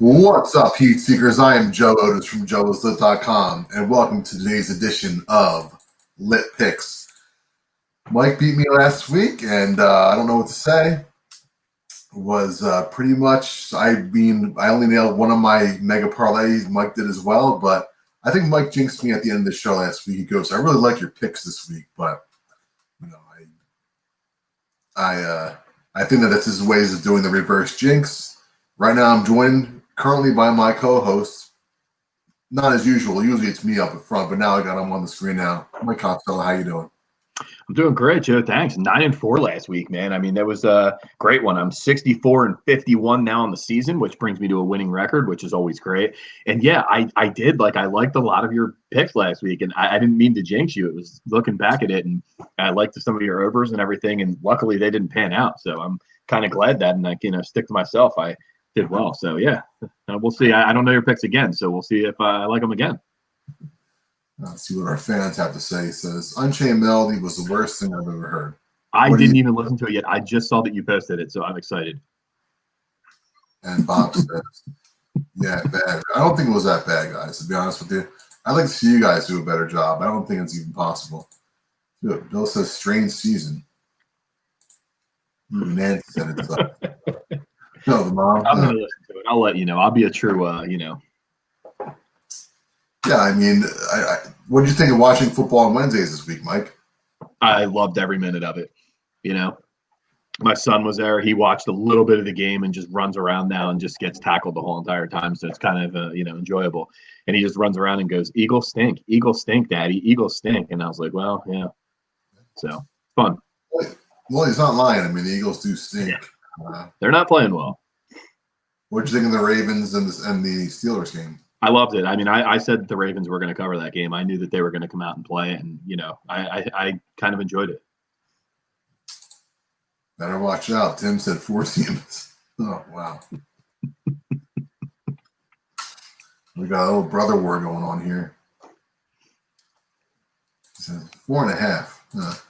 What's up, Heat Seekers? I am Joe Otis from joeislit.com, and welcome to today's edition of Lit Picks. Mike beat me last week, and I don't know what to say. It was pretty much, I only nailed one of my mega parlays. Mike did as well, but I think Mike jinxed me at the end of the show last week. He goes, I really like your picks this week, but you know, I think that that's his ways of doing the reverse jinx. Right now, I'm joined currently by my co-host. Not as usual. Usually it's me up in front, but now I got him on the screen now. Mike Costello, how you doing? I'm doing great, Joe. Thanks. 9-4 last week, man. I mean, that was a great one. I'm 64-51 now on the season, which brings me to a winning record, which is always great. And yeah, I liked a lot of your picks last week, and I didn't mean to jinx you. It was looking back at it, and I liked some of your overs and everything, and luckily they didn't pan out. So I'm kind of glad that, and I stick to myself. I did well. So yeah, we'll see. I don't know your picks again, so we'll see if I like them again. Let's see what our fans have to say. He says, Unchained Melody was the worst thing I've ever heard. I didn't even listen to it yet. I just saw that you posted it, so I'm excited. And Bob says, yeah, bad. I don't think it was that bad, guys, to be honest with you. I'd like to see you guys do a better job. I don't think it's even possible. Dude, Bill says, strange season. Nancy said it's up. No, the mom. I'm going to listen to it. I'll let you know. I'll be a true, Yeah, I mean, what did you think of watching football on Wednesdays this week, Mike? I loved every minute of it. My son was there. He watched a little bit of the game and just runs around now and just gets tackled the whole entire time. So it's kind of, enjoyable. And he just runs around and goes, Eagles stink, Daddy, Eagles stink. And I was like, well, yeah. So fun. Well, he's not lying. I mean, the Eagles do stink. Yeah. They're not playing well. What did you think of the Ravens and the Steelers game? I loved it. I mean, I said the Ravens were going to cover that game. I knew that they were going to come out and play, and I kind of enjoyed it. Better watch out. Tim said 4 teams. Oh wow. We got a little brother war going on here. He says 4.5.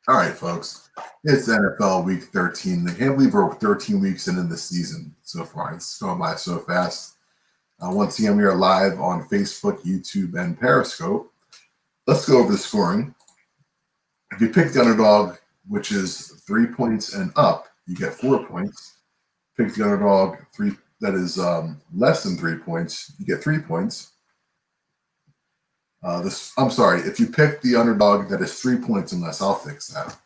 All right, folks. It's NFL Week 13. I can't believe we're 13 weeks into the season so far. It's going by so fast. Once again, we are live on Facebook, YouTube, and Periscope. Let's go over the scoring. If you pick the underdog, which is 3 points and up, you get 4 points. Pick the underdog that is less than 3 points, you get 3 points. If you pick the underdog that is 3 points and less, I'll fix that.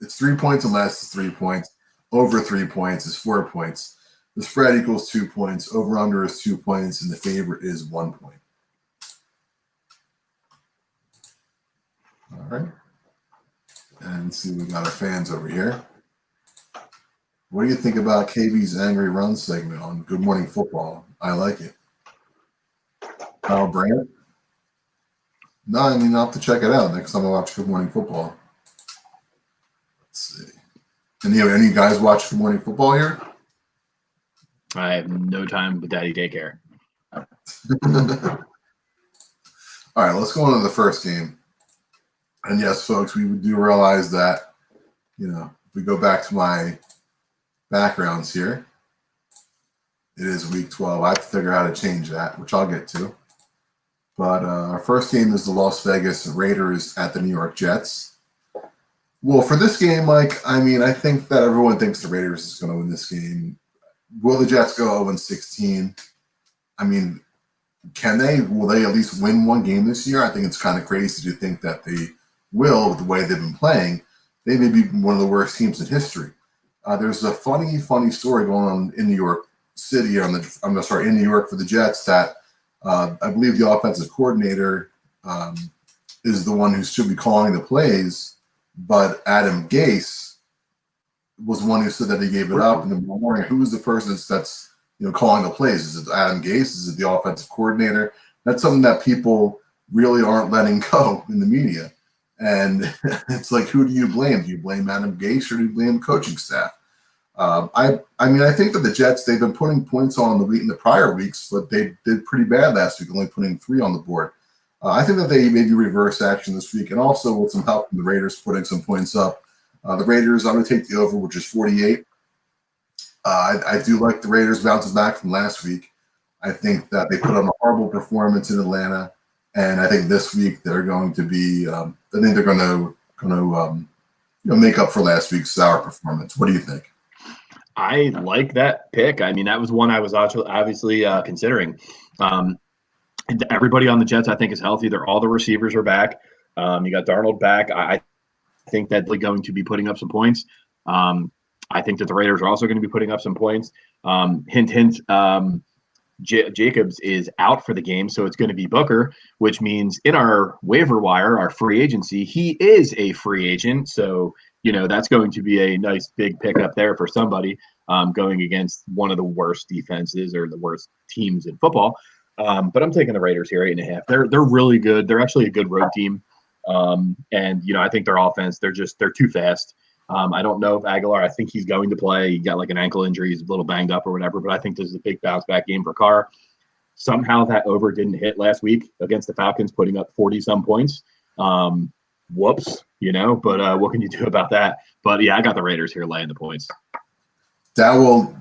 It's 3 points and less is 3 points. Over 3 points is 4 points. The spread equals 2 points. Over-under is 2 points, and the favorite is 1 point. All right. And see, we got our fans over here. What do you think about KB's Angry Run segment on Good Morning Football? I like it. Kyle Brandt? No, I mean, I'll have to check it out next time I watch Good Morning Football. Let's see. Any guys watch Good Morning Football here? I have no time with daddy daycare. All right, let's go into the first game. And yes, folks, we do realize that, if we go back to my backgrounds here, it is week 12. I have to figure out how to change that, which I'll get to. But our first game is the Las Vegas Raiders at the New York Jets. Well, for this game, Mike, I mean, I think that everyone thinks the Raiders is going to win this game. Will the Jets go 0-16? I mean, can they? Will they at least win one game this year? I think it's kind of crazy to think that they will with the way they've been playing. They may be one of the worst teams in history. There's a funny story going on in New York City, in New York for the Jets that I believe the offensive coordinator is the one who should be calling the plays, but Adam Gase was the one who said that he gave it up. And then we're wondering who's the person that's calling the plays. Is it Adam Gase? Is it the offensive coordinator? That's something that people really aren't letting go in the media. And it's like, who do you blame? Do you blame Adam Gase or do you blame the coaching staff? I think that the Jets, they've been putting points on in the prior weeks, but they did pretty bad last week, only putting 3 on the board. I think that they maybe reverse action this week, and also with some help from the Raiders putting some points up. The Raiders, I'm going to take the over, which is 48. I do like the Raiders bouncing back from last week. I think that they put on a horrible performance in Atlanta, and I think this week they're going to be. I think they're going to make up for last week's sour performance. What do you think? I like that pick. I mean, that was one I was obviously considering. Everybody on the Jets, I think, is healthy. All the receivers are back. You got Darnold back. I think that they're going to be putting up some points. I think that the Raiders are also going to be putting up some points. Hint, hint. Jacobs is out for the game, so it's going to be Booker, which means in our waiver wire, our free agency, he is a free agent. So, that's going to be a nice big pickup there for somebody going against one of the worst defenses or the worst teams in football. But I'm taking the Raiders here, 8.5. They're really good. They're actually a good road team. And I think their offense, they're too fast. I don't know if Aguilar, I think he's going to play. He got like an ankle injury. He's a little banged up or whatever, but I think this is a big bounce back game for Carr. Somehow that over didn't hit last week against the Falcons, putting up 40-some points. Whoops, but what can you do about that? But yeah, I got the Raiders here laying the points. That will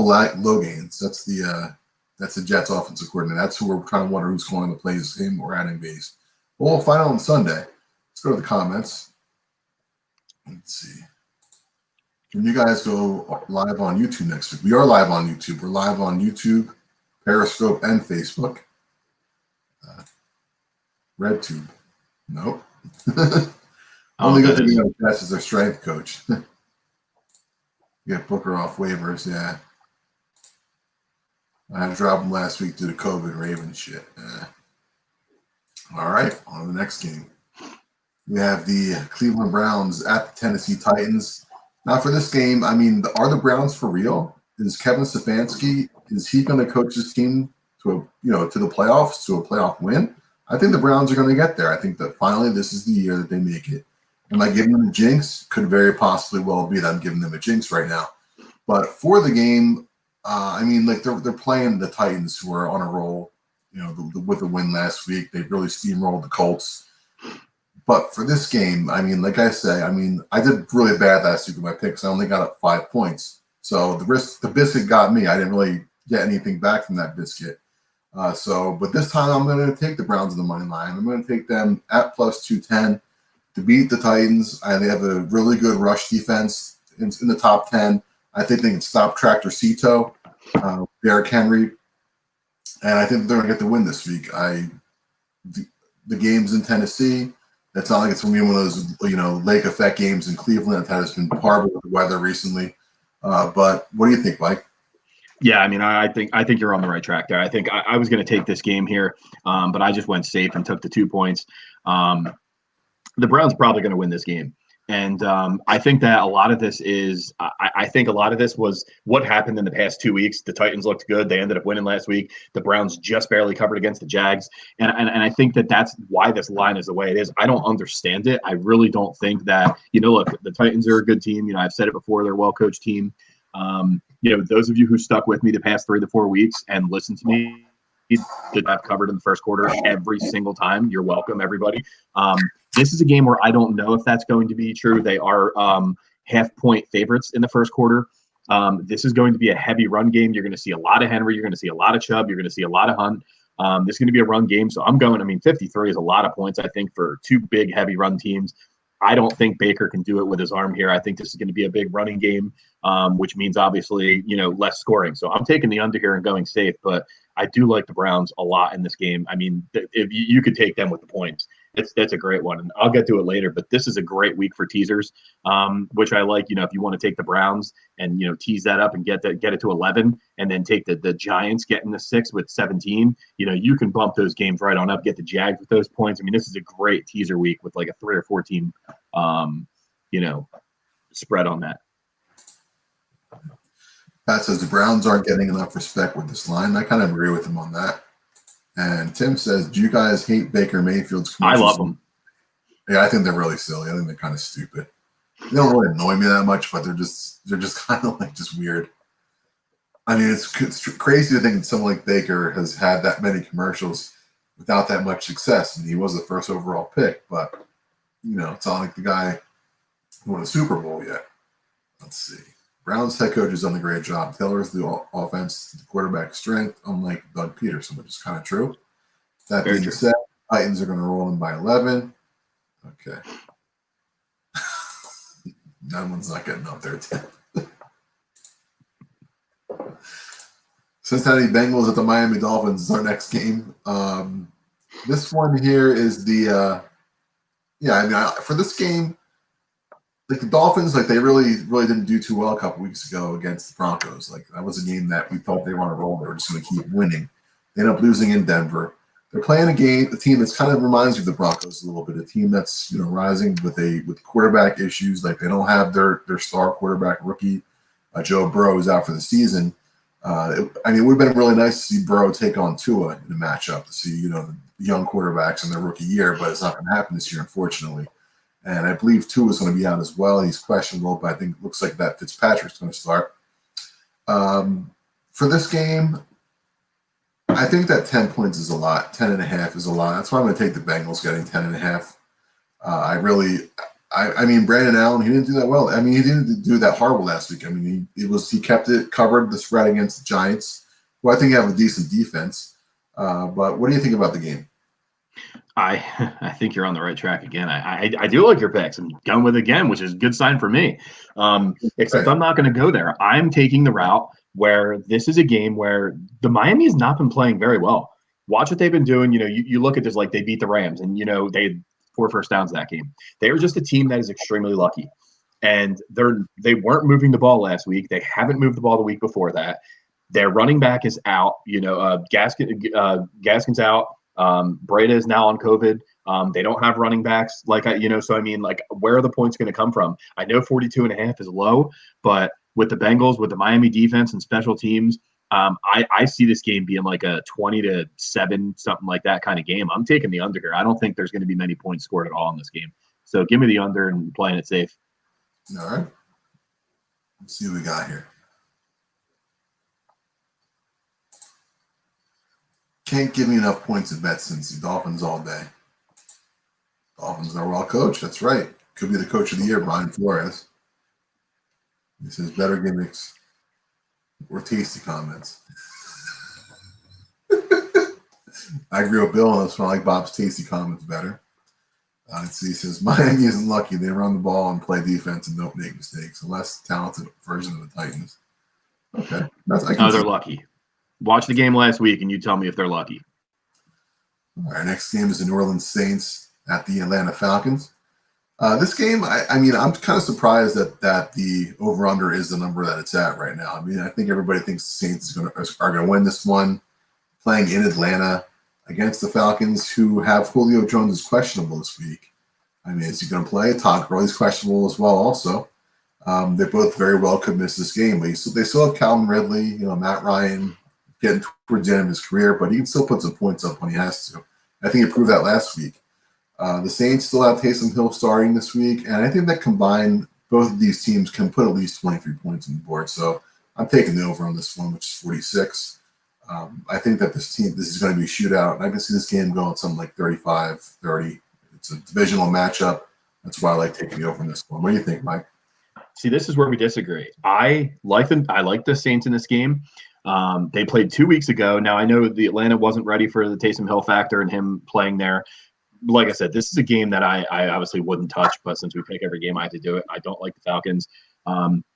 lack low gains. That's the Jets offensive coordinator. That's who we're kind of wondering who's going to play this game or adding base. Well, we'll find out on Sunday. Let's go to the comments. Let's see. Can you guys go live on YouTube next week? We are live on YouTube. We're live on YouTube, Periscope, and Facebook. RedTube. Nope. Only good thing about Jets is their strength coach. Get Booker off waivers, yeah. I had to drop him last week due to COVID Raven shit. All right, on to the next game. We have the Cleveland Browns at the Tennessee Titans. Now, for this game, I mean, are the Browns for real? Is Kevin Stefanski, is he going to coach his team to the playoffs, to a playoff win? I think the Browns are going to get there. I think that finally this is the year that they make it. Am I giving them a jinx? Could very possibly well be that I'm giving them a jinx right now. But for the game, I mean, like they're playing the Titans, who are on a roll. With the win last week, they really steamrolled the Colts. But for this game, I mean, like I say, I mean, I did really bad last week with my picks. I only got up 5 points. So the biscuit got me. I didn't really get anything back from that biscuit. But this time I'm going to take the Browns in the money line. I'm going to take them at plus 210 to beat the Titans. They have a really good rush defense in the top 10. I think they can stop Tractor Cito, Derrick Henry, and I think they're going to get the win this week. The game's in Tennessee. It's not like it's going to be one of those, lake effect games in Cleveland that has been horrible with the weather recently. But what do you think, Mike? Yeah, I mean, I think you're on the right track there. I think I was going to take this game here, but I just went safe and took the 2 points. The Browns probably going to win this game. And I think that a lot of this is I think a lot of this was what happened in the past 2 weeks. The Titans looked good. They ended up winning last week. The Browns just barely covered against the Jags. And I think that that's why this line is the way it is. I don't understand it. I really don't think that, look, the Titans are a good team. I've said it before. They're a well-coached team. Those of you who stuck with me the past 3 to 4 weeks and listened to me, that I've covered in the first quarter every single time. You're welcome, everybody. This is a game where I don't know if that's going to be true. They are half-point favorites in the first quarter. This is going to be a heavy run game. You're going to see a lot of Henry. You're going to see a lot of Chubb. You're going to see a lot of Hunt. This is going to be a run game. So 53 is a lot of points, I think, for 2 big, heavy run teams. I don't think Baker can do it with his arm here. I think this is going to be a big running game, which means obviously, less scoring. So I'm taking the under here and going safe, but I do like the Browns a lot in this game. I mean, if you could take them with the points, that's a great one. And I'll get to it later, but this is a great week for teasers, which I like. If you want to take the Browns and, tease that up and get it to 11 and then take the Giants getting the 6 with 17, you can bump those games right on up, get the Jags with those points. I mean, this is a great teaser week with like a 3 or 4 team, spread on that. Pat says the Browns aren't getting enough respect with this line. I kind of agree with him on that. And Tim says, do you guys hate Baker Mayfield's commercials? I love them. Yeah, I think they're really silly. I think they're kind of stupid. They don't really annoy me that much, but they're just kind of like just weird. I mean, it's crazy to think that someone like Baker has had that many commercials without that much success. And he was the first overall pick, but it's not like the guy won a Super Bowl yet. Let's see. Browns head coach has done a great job. Taylor's the offense, the quarterback strength, unlike Doug Peterson, which is kind of true. That Very being true. said, Titans are going to roll in by 11. Okay. That one's not getting up there, Tim. Cincinnati Bengals at the Miami Dolphins is our next game. This one here is the for this game, like the Dolphins, like they really didn't do too well a couple weeks ago against the Broncos. Like that was a game that we thought they were on a roll. They were just going to keep winning. They ended up losing in Denver. They're playing a team that's kind of reminds you of the Broncos a little bit. A team that's rising with quarterback issues. Like they don't have their star quarterback rookie Joe Burrow is out for the season. It would have been really nice to see Burrow take on Tua in a matchup to see the young quarterbacks in their rookie year, but it's not going to happen this year, unfortunately. And I believe Tua is going to be out as well. He's questionable, but I think it looks like that Fitzpatrick's going to start. For this game, I think that 10 points is a lot. 10.5 is a lot. That's why I'm going to take the Bengals getting 10.5. Brandon Allen, he didn't do that well. He didn't do that horrible last week. He kept it covered the spread against the Giants, who I think have a decent defense. But what do you think about the game? I think you're on the right track again. I do like your picks. I'm going with it again, which is a good sign for me. Except I'm not going to go there. I'm taking the route where this is a game where the Miami has not been playing very well. Watch what they've been doing. You look at this, like they beat the Rams, and they had 4 first downs that game. They were just a team that is extremely lucky, and they weren't moving the ball last week. They haven't moved the ball the week before that. Their running back is out. Gaskin's out. Breda is now on COVID. They don't have running backs where are the points going to come from? I know 42.5 is low, but with the Bengals, with the Miami defense and special teams, I see this game being like a 20-7, something like that kind of game. I'm taking the under here. I don't think there's going to be many points scored at all in this game. So give me the under and playing it safe. All right. Let's see what we got here. Can't give me enough points to bet since the Dolphins all day. Dolphins are well coached. That's right. Could be the coach of the year, Brian Flores. He says better gimmicks or tasty comments. I agree with Bill on this one. I like Bob's tasty comments better. Let's see. He says Miami isn't lucky. They run the ball and play defense and don't make mistakes. A less talented version of the Titans. Okay. They're lucky. Watch the game last week and you tell me if they're lucky. All right, next game is the New Orleans Saints at the Atlanta Falcons. This game, I'm kind of surprised that the over/under is the number that it's at right now. I think everybody thinks the Saints are going to win this one, playing in Atlanta against the Falcons, who have Julio Jones is questionable this week. Is he going to play? Todd Gurley's questionable as well also. They both very well could miss this game. But they still have Calvin Ridley, Matt Ryan, getting towards the end of his career, but he can still put some points up when he has to. I think he proved that last week. The Saints still have Taysom Hill starting this week, and I think that combined, both of these teams can put at least 23 points on the board. So I'm taking the over on this one, which is 46. I think that this is going to be a shootout, and I can see this game going something like 35-30. It's a divisional matchup. That's why I like taking the over on this one. What do you think, Mike? See, this is where we disagree. I like the Saints in this game. They played 2 weeks ago. Now, I know the Atlanta wasn't ready for the Taysom Hill factor and him playing there. Like I said, this is a game that I obviously wouldn't touch, but since we pick every game, I have to do it. I don't like the Falcons.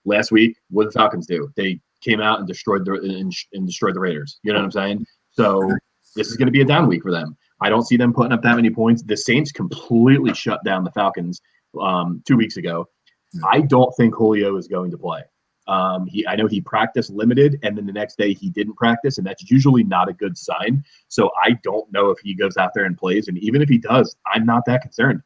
Last week, what did the Falcons do? They came out and destroyed the Raiders. You know what I'm saying? So this is going to be a down week for them. I don't see them putting up that many points. The Saints completely shut down the Falcons 2 weeks ago. I don't think Julio is going to play. I know he practiced limited, and then the next day he didn't practice, and that's usually not a good sign. So I don't know if he goes out there and plays, and even if he does, I'm not that concerned.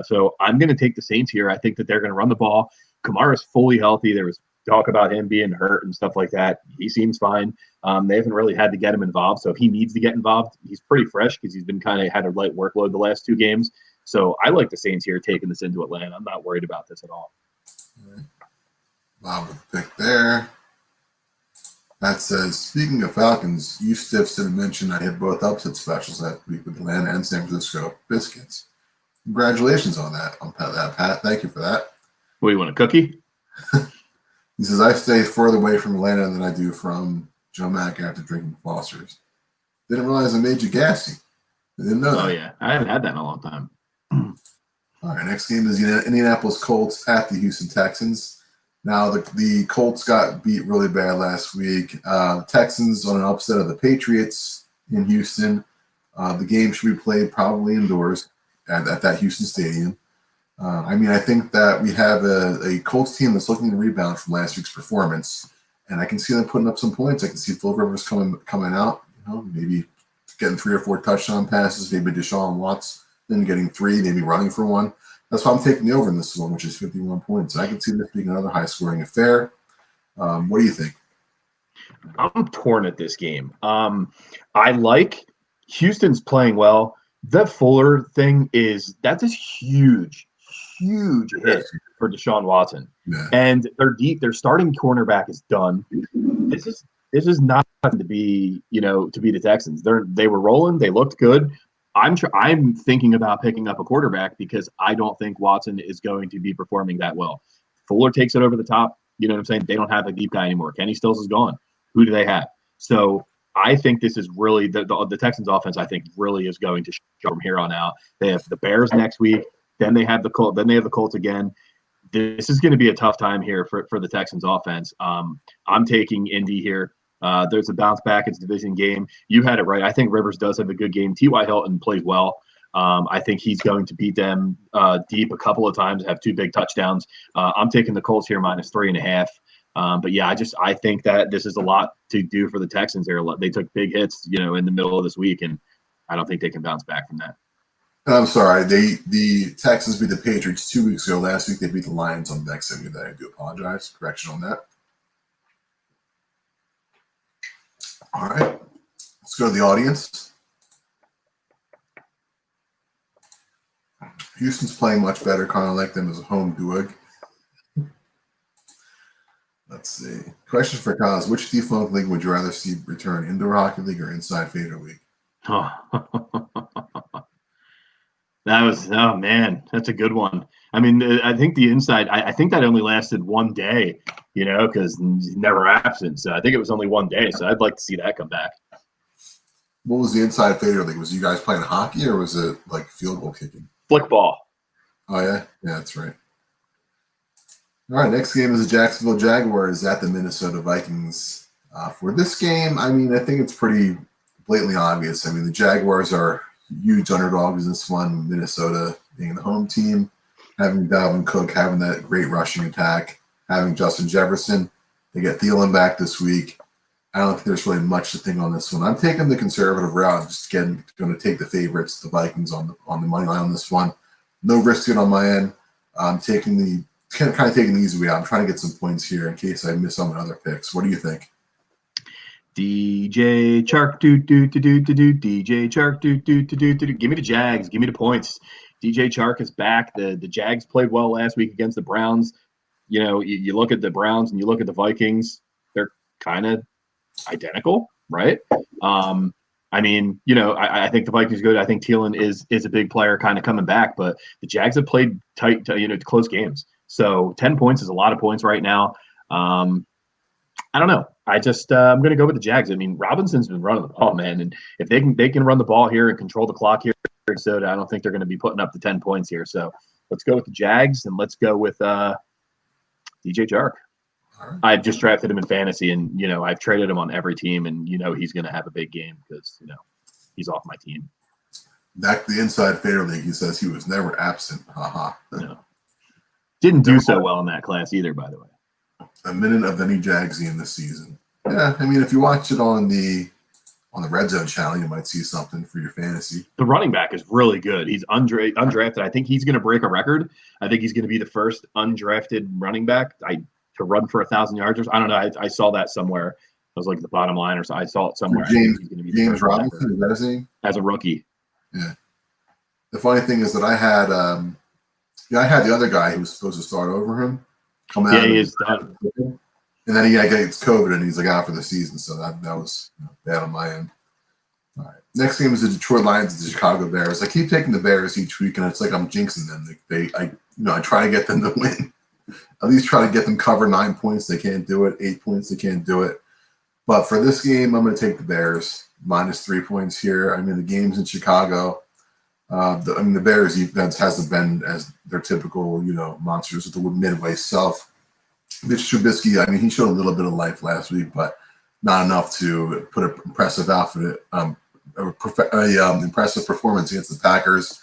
So I'm going to take the Saints here. I think that they're going to run the ball. Kamara's fully healthy. There was talk about him being hurt and stuff like that. He seems fine. They haven't really had to get him involved, so if he needs to get involved, he's pretty fresh because he's been had a light workload the last 2 games. So I like the Saints here taking this into Atlanta. I'm not worried about this at all. All right. Bob with the pick there. That says, speaking of Falcons, you stiffs didn't mention I hit both upset specials that week with Atlanta and San Francisco Biscuits. Congratulations on that, Pat. Thank you for that. What, you want a cookie? He says, I stay further away from Atlanta than I do from Joe Mack after drinking Foster's. Didn't realize I made you gassy. I didn't know that. Oh, yeah. I haven't had that in a long time. All right, next game is the Indianapolis Colts at the Houston Texans. Now, the Colts got beat really bad last week. The Texans on an upset of the Patriots in Houston. The game should be played probably indoors at that Houston stadium. I think that we have a Colts team that's looking to rebound from last week's performance, and I can see them putting up some points. I can see Phil Rivers coming out, maybe getting 3 or 4 touchdown passes, maybe Deshaun Watson then getting 3, maybe running for 1. That's why I'm taking the over in this one, which is 51 points. I can see this being another high-scoring affair. What do you think? I'm torn at this game. I like Houston's playing well. The Fuller thing that's a huge hit for Deshaun Watson. Yeah. And they're deep. Their starting cornerback is done. This is not to be, to be the Texans. They were rolling. They looked good. I'm thinking about picking up a quarterback because I don't think Watson is going to be performing that well. Fuller takes it over the top. You know what I'm saying? They don't have a deep guy anymore. Kenny Stills is gone. Who do they have? So I think this is really the Texans offense. I think really is going to show from here on out. They have the Bears next week. Then they have the Colts. Then they have the Colts again. This is going to be a tough time here for the Texans offense. I'm taking Indy here. There's a bounce back. It's a division game. You had it right. I think Rivers does have a good game. T.Y. Hilton plays well. I think he's going to beat them deep a couple of times, have 2 big touchdowns. I'm taking the Colts here -3.5. But yeah, I think that this is a lot to do for the Texans here. They took big hits, in the middle of this week, and I don't think they can bounce back from that. I'm sorry. The Texans beat the Patriots 2 weeks ago. Last week they beat the Lions on next Sunday. I do apologize. Correction on that. All right. Let's go to the audience. Houston's playing much better. Kind of like them as a home duo. Let's see. Question for Kaz. Which defunct league would you rather see return? Indoor Hockey League or Inside Fader League? Oh. Oh man, that's a good one. I mean, I think the inside, I think that only lasted 1 day, because he's never absent. So I think it was only 1 day. So I'd like to see that come back. What was the Inside Fader League? Was you guys playing hockey or was it like field goal kicking? Flick ball. Oh, yeah? Yeah, that's right. All right, next game is the Jacksonville Jaguars at the Minnesota Vikings. For this game, I think it's pretty blatantly obvious. The Jaguars are huge underdogs in this one. Minnesota being the home team, having Dalvin Cook, having that great rushing attack, having Justin Jefferson. They get Thielen back this week. I don't think there's really much to think on this one. I'm taking the conservative route. Just going to take the favorites, the Vikings, on the money line on this one. No risk it on my end. I'm taking the easy way out. I'm trying to get some points here in case I miss on my other picks. What do you think? DJ Chark, DJ Chark, Give me the Jags. Give me the points. DJ Chark is back. The Jags played well last week against the Browns. You look at the Browns and you look at the Vikings. They're kind of identical, right? I think the Vikings are good. I think Thielen is a big player kind of coming back, but the Jags have played tight, close games. So 10 points is a lot of points right now. I don't know. I'm going to go with the Jags. Robinson's been running the ball, man, and if they can run the ball here and control the clock here, so I don't think they're going to be putting up the 10 points here. So let's go with the Jags and let's go with DJ Chark. Right. I've just drafted him in fantasy, and I've traded him on every team, and he's going to have a big game because he's off my team. Back to the Inside Fader League, he says he was never absent. Haha. No. Didn't do so well in that class either, by the way. A minute of any Jagsian this season. Yeah, if you watch it on the Red Zone channel, you might see something for your fantasy. The running back is really good. He's undrafted. I think he's going to break a record. I think he's going to be the first undrafted running back to run for 1,000 yards. I don't know. I saw that somewhere. It was like the bottom line, or so I saw it somewhere. James Robinson, is that his name? As a rookie. Yeah. The funny thing is that I had the other guy who was supposed to start over him. He is done. And then he gets COVID and he's out for the season. So that was bad on my end. All right. Next game is the Detroit Lions and the Chicago Bears. I keep taking the Bears each week, and it's like I'm jinxing them. I try to get them to win, at least try to get them cover 9 points. They can't do it. 8 points, they can't do it. But for this game, I'm going to take the Bears -3 points here. I mean, the game's in Chicago. The Bears defense hasn't been as their typical, monsters with the Midway self. Mitch Trubisky, I mean, he showed a little bit of life last week, but not enough to put an impressive impressive performance against the Packers.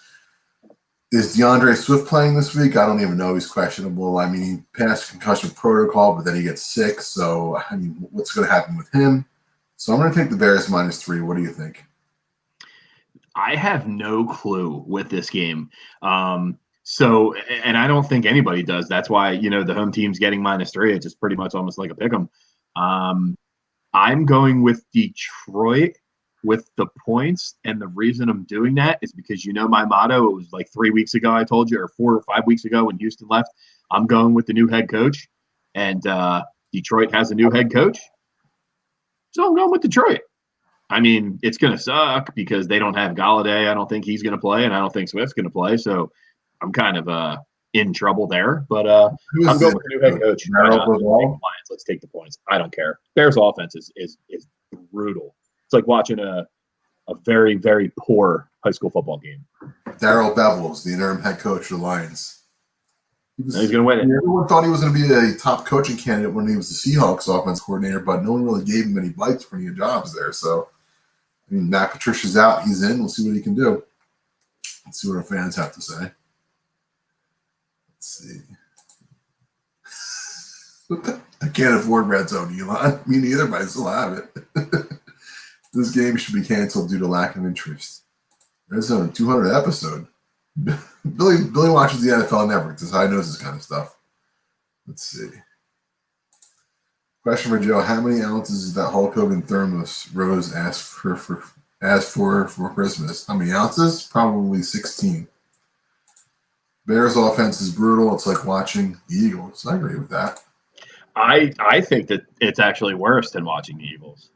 Is DeAndre Swift playing this week? I don't even know. He's questionable. I mean, he passed concussion protocol, but then he gets sick. So, I mean, what's going to happen with him? So I'm going to take the Bears -3. What do you think? I have no clue with this game. So, and I don't think anybody does. That's why, the home team's getting -3. It's just pretty much almost like a pick 'em. I'm going with Detroit with the points. And the reason I'm doing that is because, my motto, it was like 3 weeks ago, I told you, or 4 or 5 weeks ago when Houston left, I'm going with the new head coach. And Detroit has a new head coach. So I'm going with Detroit. I mean, it's going to suck because they don't have Galladay. I don't think he's going to play, and I don't think Swift's going to play. So I'm kind of in trouble there. But I'm going with the new head coach. Let's take the points. I don't care. Bears offense is brutal. It's like watching a very, very poor high school football game. Darrell Bevels, the interim head coach of the Lions. He's going to win it. Everyone thought he was going to be a top coaching candidate when he was the Seahawks offense coordinator, but no one really gave him any bites for any jobs there. So, I mean, Matt Patricia's out. He's in. We'll see what he can do. Let's see what our fans have to say. Let's see. I can't afford Red Zone, Elon. Me neither, but I still have it. This game should be canceled due to lack of interest. Red Zone 200 episode. Billy watches the NFL Network. That's how he knows this kind of stuff. Let's see. Question for Joe: how many ounces is that Hulk Hogan thermos Rose asked for Christmas? How many ounces? Probably 16. Bears offense is brutal. It's like watching the Eagles. I agree with that. I think that it's actually worse than watching the Eagles.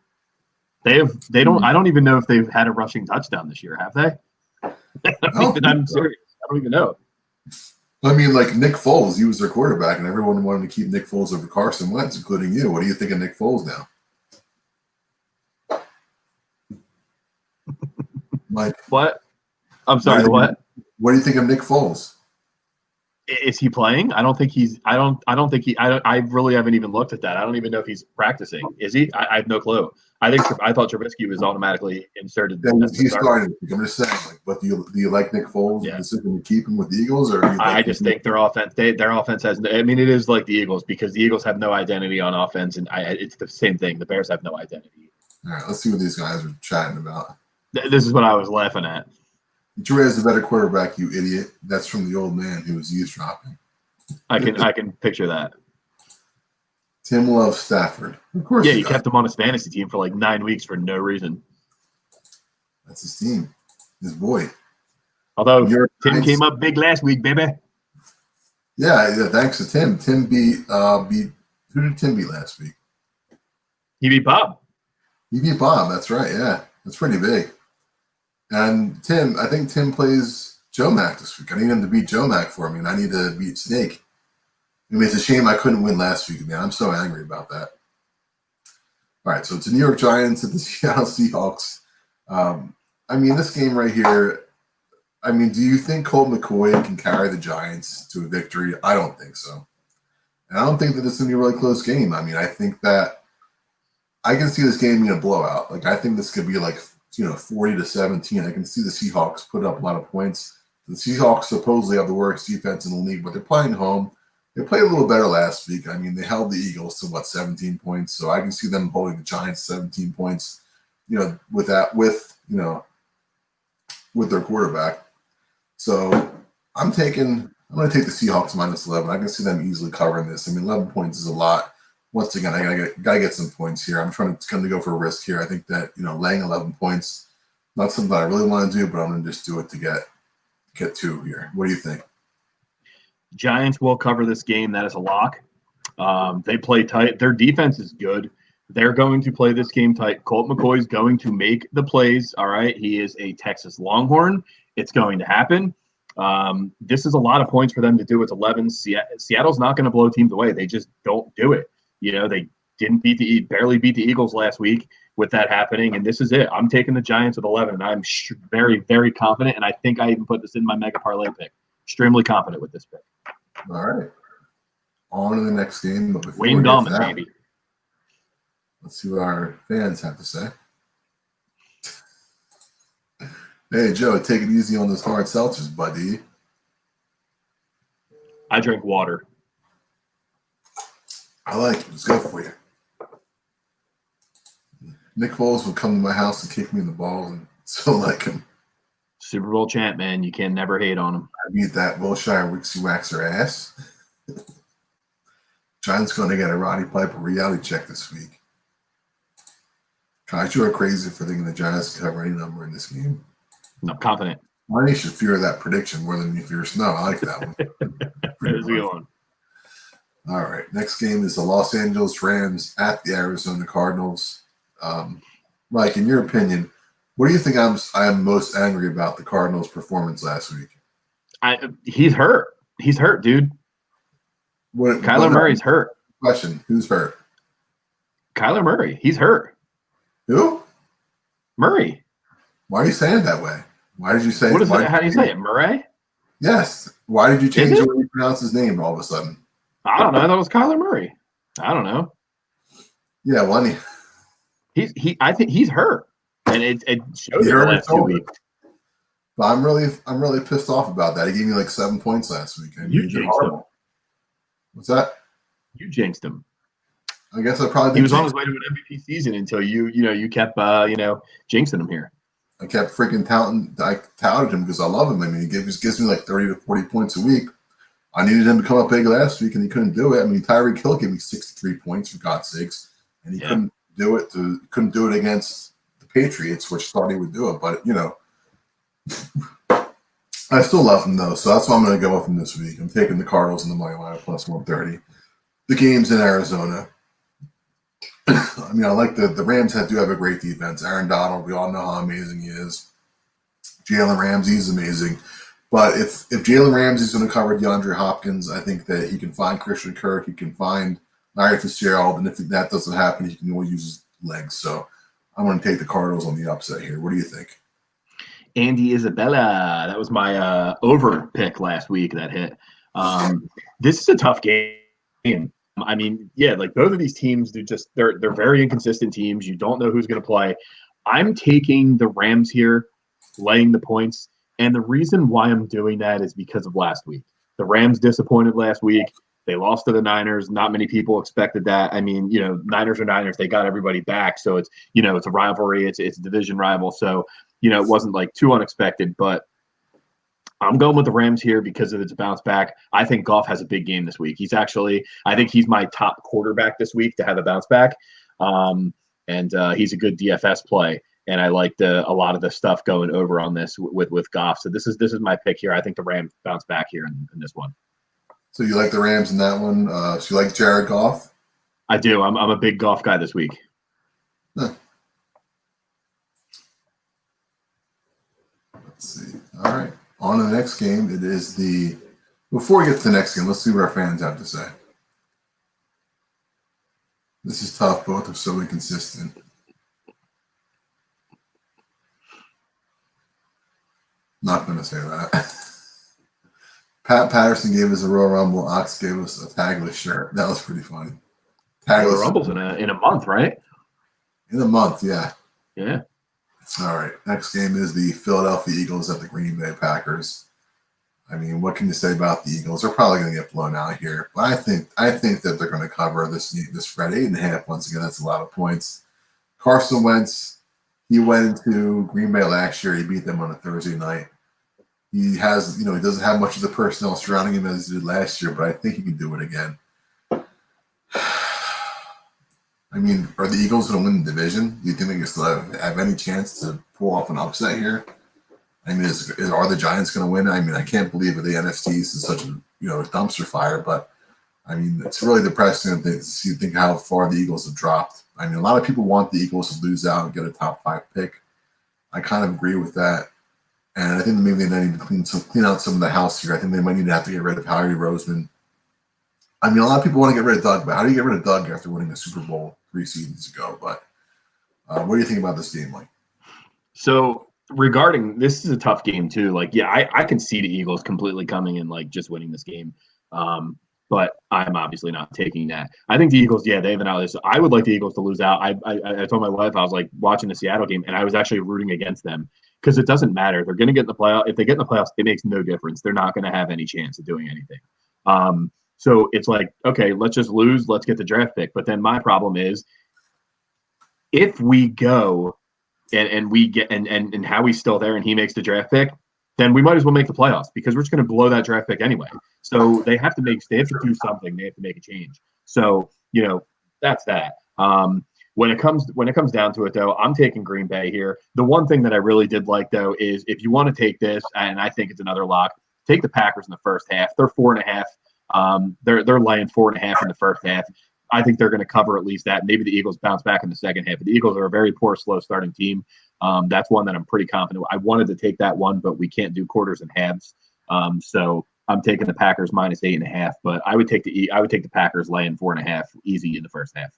I don't even know if they've had a rushing touchdown this year, have they? I'm serious. I don't even know. I mean, like Nick Foles, he was their quarterback, and everyone wanted to keep Nick Foles over Carson Wentz, including you. What do you think of Nick Foles now? Mike, what? I'm sorry. What? What do you think of Nick Foles? Is he playing? I don't think he's. I really haven't even looked at that. I don't even know if he's practicing. Is he? I have no clue. I thought Trubisky was automatically inserted. He's starting. I'm just saying. Like, but do you like Nick Foles? Yeah. Decision to keep him with the Eagles, or I just think their offense. Their offense has. I mean, it is like the Eagles because the Eagles have no identity on offense, and it's the same thing. The Bears have no identity. All right, let's see what these guys are chatting about. This is what I was laughing at. Detroit is a better quarterback, you idiot. That's from the old man who was eavesdropping. I can picture that. Tim loves Stafford. Of course. Yeah, he kept him on his fantasy team for like 9 weeks for no reason. That's his team. His boy. Although Tim came up big last week, baby. Yeah, thanks to Tim. Tim beat who did Tim beat last week? He beat Bob. He beat Bob, that's right, yeah. That's pretty big. And I think Tim plays Joe Mack this week. I need him to beat Joe Mack for me, and I need to beat Snake. I mean, it's a shame I couldn't win last week, man. I'm so angry about that. All right, so it's the New York Giants at the Seattle Seahawks. I mean, this game right here, I mean, do you think Colt McCoy can carry the Giants to a victory? I don't think so. And I don't think that it's going to be a really close game. I mean, I think that I can see this game being a blowout. Like, I think this could be like, 40-17. I can see the Seahawks put up a lot of points. The Seahawks supposedly have the worst defense in the league, but they're playing home. They played a little better last week. I mean, they held the Eagles to 17 points. So I can see them holding the Giants 17 points, with their quarterback. So I'm going to take the Seahawks -11. I can see them easily covering this. I mean, 11 points is a lot. Once again, I gotta get some points here. I'm trying to kind of go for a risk here. I think that laying 11 points, not something I really want to do, but I'm gonna just do it to get 2 here. What do you think? Giants will cover this game. That is a lock. They play tight. Their defense is good. They're going to play this game tight. Colt McCoy is going to make the plays. All right, he is a Texas Longhorn. It's going to happen. This is a lot of points for them to do with 11. Seattle's not going to blow teams away. They just don't do it. They didn't barely beat the Eagles last week with that happening, and this is it. I'm taking the Giants with 11, and I'm very, very confident, and I think I even put this in my mega parlay pick. Extremely confident with this pick. All right. On to the next game. But before Wayne we get to Gallman, that, baby. let's see what our fans have to say. Hey, Joe, take it easy on those hard seltzers, buddy. I drink water. I like it. It's good for you. Nick Foles would come to my house and kick me in the balls and still like him. Super Bowl champ, man. You can never hate on him. I beat that Wilshire Wixie Waxer ass. Giants going to get a Roddy Piper reality check this week. Guys, you are crazy for thinking the Giants cover any number in this game. No, confident. I should fear that prediction more than you fear snow. I like that one. There's a good one. All right. Next game is the Los Angeles Rams at the Arizona Cardinals. Mike, in your opinion, what do you think I'm most angry about the Cardinals' performance last week? He's hurt. He's hurt, dude. Kyler Murray's hurt. Question: who's hurt? Kyler Murray. He's hurt. Who? Murray. Why are you saying it that way? Why did you say? What is it? How do you say it? Murray? Yes. Why did you change the way you pronounce his name all of a sudden? I don't know. I thought it was Kyler Murray. I don't know. Yeah, well, I think he's hurt, and it shows in the last 2 weeks. But I'm really pissed off about that. He gave me like 7 points last week. And you jinxed him. What's that? You jinxed him. I guess I probably. He was on his way to an MVP season until you kept jinxing him here. I kept freaking touting. I touted him because I love him. I mean, he gives me like 30 to 40 points a week. I needed him to come up big last week, and he couldn't do it. I mean, Tyreek Hill gave me 63 points for God's sakes, and he couldn't do it. Couldn't do it against the Patriots, which thought he would do it. But I still love him though, so that's why I'm going to go with him this week. I'm taking the Cardinals in the money line plus 130. The game's in Arizona. I mean, I like the Rams do have a great defense. Aaron Donald, we all know how amazing he is. Jalen Ramsey's amazing. But if Jalen Ramsey's going to cover DeAndre Hopkins, I think that he can find Christian Kirk, he can find Larry Fitzgerald, and if that doesn't happen, he can only use his legs. So I'm going to take the Cardinals on the upset here. What do you think? Andy Isabella. That was my over pick last week that hit. This is a tough game. I mean, yeah, like both of these teams, they're very inconsistent teams. You don't know who's going to play. I'm taking the Rams here, laying the points. And the reason why I'm doing that is because of last week. The Rams disappointed last week. They lost to the Niners. Not many people expected that. I mean, Niners are Niners. They got everybody back. So it's, it's a rivalry. It's a division rival. So, it wasn't like too unexpected, but I'm going with the Rams here because of its bounce back. I think Goff has a big game this week. I think he's my top quarterback this week to have a bounce back. And he's a good DFS play. And I liked a lot of the stuff going over on this with Goff. So this is my pick here. I think the Rams bounce back here in this one. So you like the Rams in that one? So you like Jared Goff? I do. I'm a big Goff guy this week. Huh. Let's see. All right. On to the next game. It is before we get to the next game, let's see what our fans have to say. This is tough. Both are so inconsistent. Not going to say that. Pat Patterson gave us a Royal Rumble. Ox gave us a tagless shirt. That was pretty funny. Royal Rumble's in a month, right? In a month, yeah. Yeah. All right. Next game is the Philadelphia Eagles at the Green Bay Packers. I mean, what can you say about the Eagles? They're probably going to get blown out here, but I think that they're going to cover this spread 8.5. Once again, that's a lot of points. Carson Wentz, he went into Green Bay last year. He beat them on a Thursday night. He has, he doesn't have much of the personnel surrounding him as he did last year, but I think he can do it again. I mean, are the Eagles going to win the division? Do you think they still have any chance to pull off an upset here? I mean, are the Giants going to win? I mean, I can't believe that the NFC is such a dumpster fire, but I mean, it's really depressing to think how far the Eagles have dropped. I mean, a lot of people want the Eagles to lose out and get a top 5 pick. I kind of agree with that. And I think maybe they need to clean out some of the house here. I think they might need to have to get rid of Howie Roseman. I mean, a lot of people want to get rid of Doug, but how do you get rid of Doug after winning a Super Bowl 3 seasons ago? But what do you think about this game, Mike? So regarding this is a tough game too. Like, yeah, I can see the Eagles completely coming and like just winning this game. But I'm obviously not taking that. I think the Eagles, yeah, they have an out. I would like the Eagles to lose out. I told my wife I was like watching the Seattle game, and I was actually rooting against them because it doesn't matter. They're going to get in the playoff. If they get in the playoffs, it makes no difference. They're not going to have any chance of doing anything. So it's like, okay, let's just lose. Let's get the draft pick. But then my problem is, if we go and we get and Howie's still there and he makes the draft pick, then we might as well make the playoffs because we're just going to blow that draft pick anyway. So they have to do something. They have to make a change. So, that's that. When it comes down to it, though, I'm taking Green Bay here. The one thing that I really did like, though, is if you want to take this, and I think it's another lock, take the Packers in the first half. They're 4.5. They're laying 4.5 in the first half. I think they're going to cover at least that. Maybe the Eagles bounce back in the second half. The Eagles are a very poor, slow starting team. That's one that I'm pretty confident. I wanted to take that one, but we can't do quarters and halves. So I'm taking the Packers minus 8.5. But I would take the Packers laying 4.5 easy in the first half.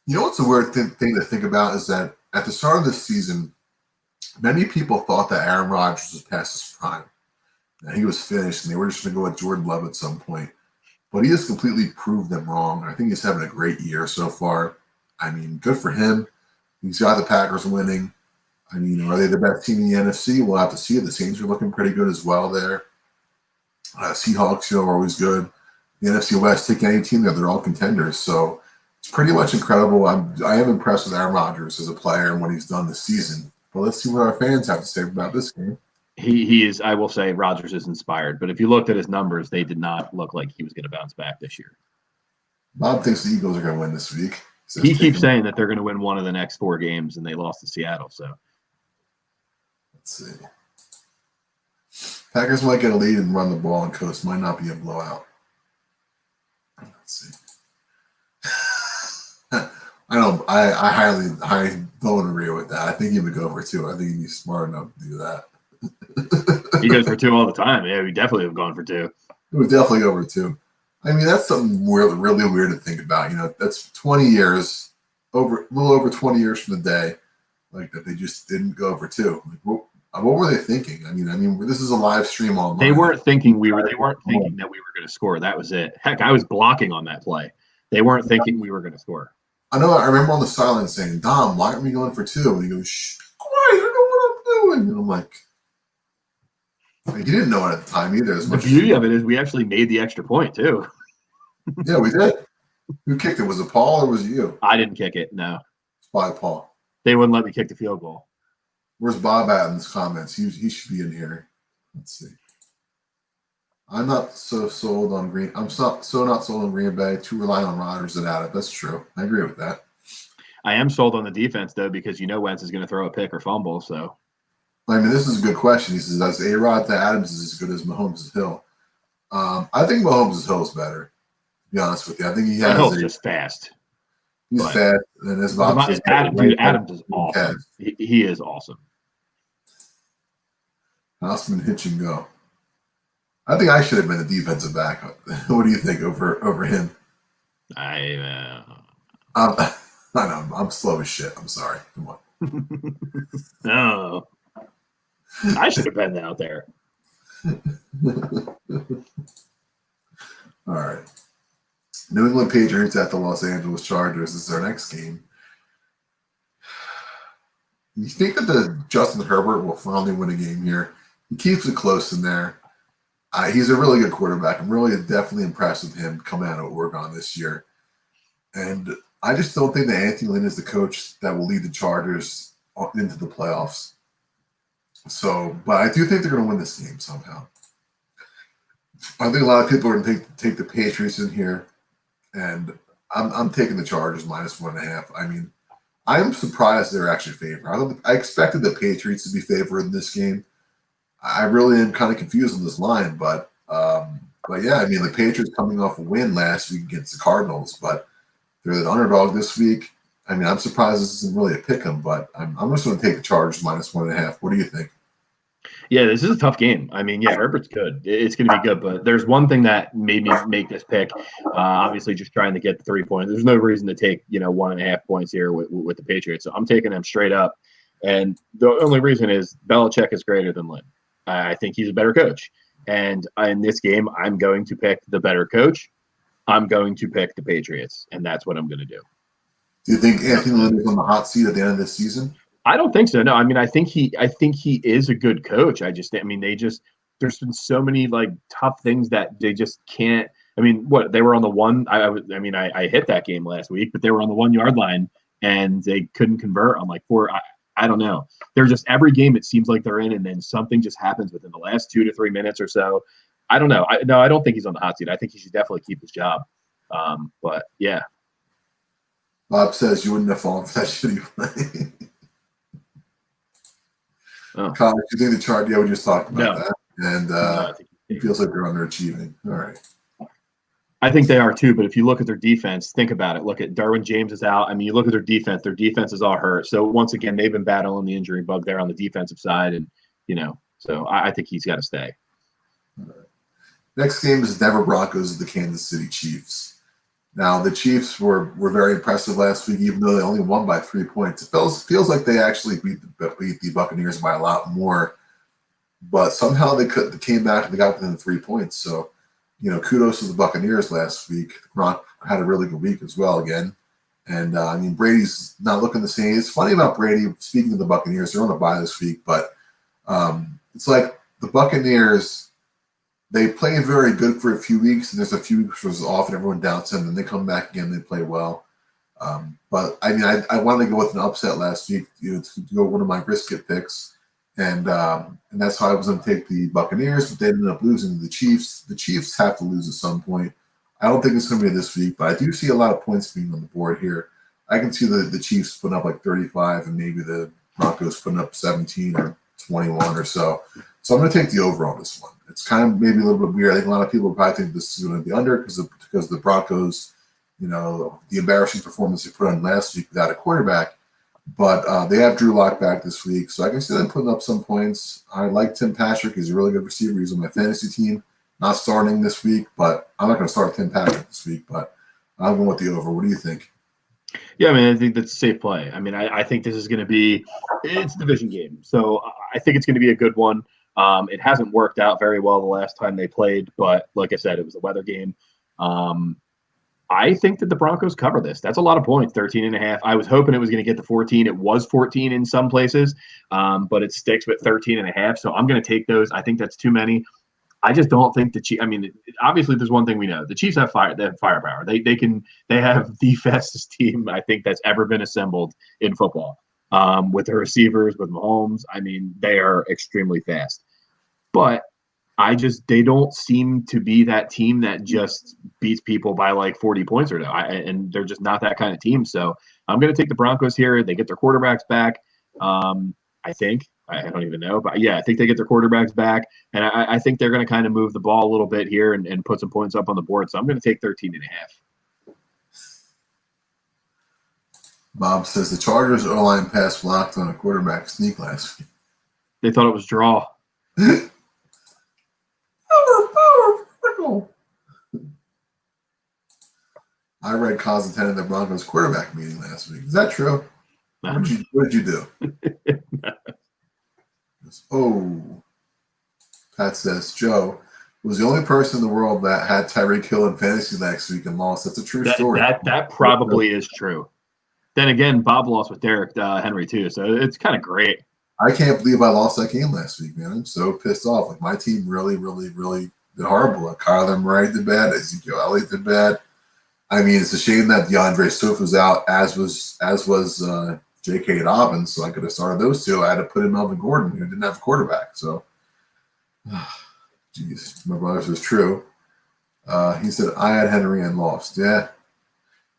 You know what's a weird thing to think about is that at the start of this season, many people thought that Aaron Rodgers was past his prime. And he was finished, and they were just going to go with Jordan Love at some point. But he has completely proved them wrong. I think he's having a great year so far. I mean, good for him. He's got the Packers winning. I mean, are they the best team in the NFC? We'll have to see. The Saints are looking pretty good as well there. Seahawks, are always good. The NFC West, take any team there, they're all contenders. So it's pretty much incredible. I am impressed with Aaron Rodgers as a player and what he's done this season. But let's see what our fans have to say about this game. He is, I will say, Rodgers is inspired. But if you looked at his numbers, they did not look like he was going to bounce back this year. Bob thinks the Eagles are going to win this week. So he keeps saying that they're going to win one of the next 4 games, and they lost to Seattle. So let's see. Packers might get a lead and run the ball and coast. Might not be a blowout. Let's see. I don't. I highly don't agree with that. I think he would go for 2. I think he'd be smart enough to do that. He goes for 2 all the time. Yeah, we definitely have gone for 2. He would definitely go for 2. I mean, that's something really weird to think about. That's 20 years, a little over 20 years from the day, like that they just didn't go for 2. Like, what were they thinking? I mean, this is a live stream online. They weren't thinking that we were going to score. That was it. Heck, I was blocking on that play. They weren't thinking we were going to score. I know. I remember on the sideline saying, "Dom, why aren't we going for 2?" And he goes, "Shh, be quiet. I know what I'm doing." And I'm like, he didn't know it at the time either. The beauty of it is we actually made the extra point too. Yeah, we did. Who kicked it? Was it Paul or was it you? I didn't kick it. No. It's by Paul. They wouldn't let me kick the field goal. Where's Bob at in his comments? He should be in here. Let's see. I'm not so sold on Green. I'm not sold on Green Bay. Too reliant on Rodgers and Adams. That's true. I agree with that. I am sold on the defense though because Wentz is going to throw a pick or fumble. So. I mean, this is a good question. He says, "Does A-Rod to Adams is as good as Mahomes' Hill?" I think Mahomes' Hill is better. To be honest with you, I think he has. Hill's just fast. He's fast, and as Bob says, Adams is awesome. He is awesome. Osman hitch and go. I think I should have been a defensive back. What do you think over him? I know I'm slow as shit. I'm sorry. Come on. No, I should have been out there. All right. New England Patriots at the Los Angeles Chargers. This is our next game. You think that the Justin Herbert will finally win a game here? He keeps it close in there. He's a really good quarterback. I'm really definitely impressed with him coming out of Oregon this year. And I just don't think that Anthony Lynn is the coach that will lead the Chargers into the playoffs. So, but I do think they're going to win this game somehow. I think a lot of people are going to take the Patriots in here, and I'm taking the Chargers minus 1.5. I mean, I'm surprised they're actually favored. I expected the Patriots to be favored in this game. I really am kind of confused on this line, but yeah, I mean, the Patriots coming off a win last week against the Cardinals, but they're the underdog this week. I mean, I'm surprised this isn't really a pick 'em, but I'm just going to take the Chargers minus 1.5. What do you think? Yeah, this is a tough game. I mean, yeah, Herbert's good. It's going to be good, but there's one thing that made me make this pick. Obviously, just trying to get the 3 points. There's no reason to take 1.5 points here with the Patriots. So I'm taking them straight up, and the only reason is Belichick is greater than Lynn. I think he's a better coach, and in this game, I'm going to pick the better coach. I'm going to pick the Patriots, and that's what I'm going to do. Do you think Anthony Lynn is on the hot seat at the end of this season? I don't think so. No, I mean, I think he is a good coach. There's been so many like tough things that they just can't. I mean, what they were on the one. I hit that game last week, but they were on the 1 yard line and they couldn't convert on like four. I don't know. They're just every game it seems like they're in, and then something just happens within the last 2 to 3 minutes or so. I don't know. I don't think he's on the hot seat. I think he should definitely keep his job. But yeah. Bob says you wouldn't have fallen for that shitty play. Oh. Connor, do you think the chart? Yeah, we just talked about No. that, and it feels like they're underachieving. All right. I think they are too, but if you look at their defense, think about it. Look at Derwin James is out. I mean, you look at their defense is all hurt. So once again, they've been battling the injury bug there on the defensive side, and so I think he's got to stay. All right. Next game is Denver Broncos of the Kansas City Chiefs. Now the Chiefs were very impressive last week, even though they only won by 3 points. It feels like they actually beat the Buccaneers by a lot more, but somehow they came back and they got within 3 points. So, kudos to the Buccaneers last week. Gronk had a really good week as well again, and I mean Brady's not looking the same. It's funny about Brady. Speaking of the Buccaneers, they're on a bye this week, but it's like the Buccaneers. They play very good for a few weeks, and there's a few weeks where it's off and everyone doubts them, and they come back again and they play well. But I mean, I wanted to go with an upset last week, to go one of my brisket picks, and that's how I was going to take the Buccaneers, but they ended up losing to the Chiefs. The Chiefs have to lose at some point. I don't think it's going to be this week, but I do see a lot of points being on the board here. I can see the Chiefs putting up like 35, and maybe the Broncos putting up 17 or 21 or so. So I'm going to take the over on this one. It's kind of maybe a little bit weird. I think a lot of people probably think this is going to be under because the Broncos, the embarrassing performance they put on last week without a quarterback. But they have Drew Lock back this week, so I can see them putting up some points. I like Tim Patrick. He's a really good receiver. He's on my fantasy team. Not starting this week, but I'm not going to start Tim Patrick this week. But I'm going with the over. What do you think? Yeah, I mean, I think that's a safe play. I mean, I think this is going to be – it's a division game. So I think it's going to be a good one. It hasn't worked out very well the last time they played, but like I said, it was a weather game. I think that the Broncos cover this. That's a lot of points, 13.5. I was hoping it was going to get to 14. It was 14 in some places, but it sticks with 13.5. So I'm going to take those. I think that's too many. I just don't think the Chiefs. I mean, obviously, there's one thing we know: the Chiefs have fire. They have firepower. They have the fastest team I think that's ever been assembled in football. With the receivers, with Mahomes, I mean, they are extremely fast. But they don't seem to be that team that just beats people by like 40 points or no. And they're just not that kind of team. So I'm going to take the Broncos here. They get their quarterbacks back. I think. I don't even know. But, yeah, I think they get their quarterbacks back. And I think they're going to kind of move the ball a little bit here and put some points up on the board. So I'm going to take 13.5. Bob says the Chargers O-line pass blocked on a quarterback sneak last week. They thought it was draw. I read cause attended the Broncos quarterback meeting last week. Is that true? What did you do? Oh, Pat says Joe was the only person in the world that had Tyreek Hill in fantasy last week and lost. That's a true story. That probably is true. Then again, Bob lost with Derrick Henry too, so it's kind of great. I can't believe I lost that game last week, man. I'm so pissed off. Like my team really, really, really did horrible. Like Kyler Murray did bad. Ezekiel Elliott did bad. I mean, it's a shame that DeAndre Swift was out, as was J.K. Dobbins. So I could have started those two. I had to put in Melvin Gordon, who didn't have a quarterback. So, geez, my brother's was true. He said I had Henry and lost. Yeah.